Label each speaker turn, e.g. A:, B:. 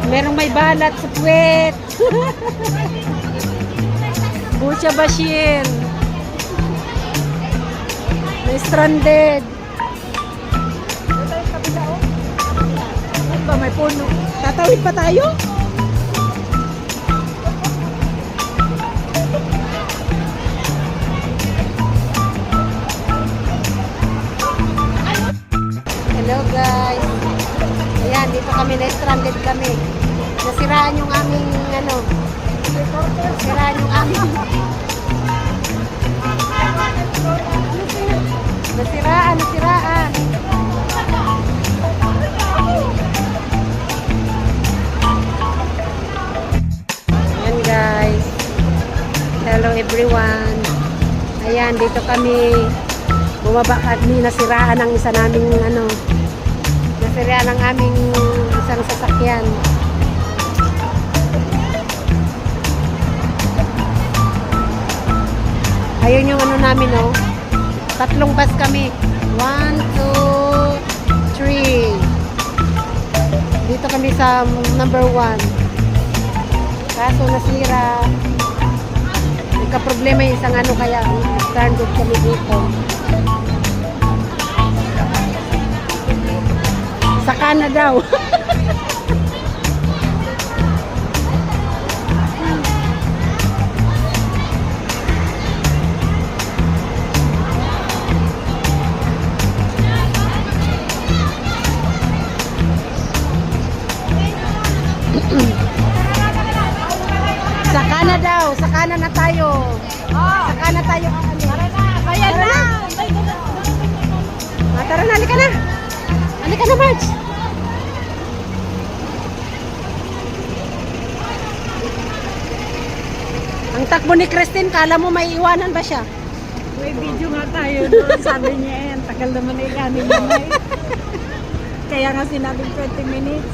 A: Merong may balat sa puwet. Busya Bashir. May stranded. Ano ba, may puno? Tatawid pa tayo? Hello guys. Ayan, dito kami na-stranded kami. Nasiraan yung aming nasiraan yung aming nasiraan. Ayan guys. Hello everyone. Ayan, dito kami bumaba kami, nasiraan ang isa naming nasiraan ang aming isang sasakyan. Ayun yung namin, oh. 3 bus kami. 1, 2, 3. Dito kami sa number 1. Kaso nasira. Nagka-problema yung isang kaya stranded kami dito. Saka na daw. Saka na tayo. Saka na tayo. Ayan na. Tara na, halika na. Halika na, Marge. Ang takbo ni Christine, kala mo may iwanan ba siya?
B: May video nga tayo doon. Sabi niya, tagal naman na ikanin mo. Kaya nga sinabing 20 minutes.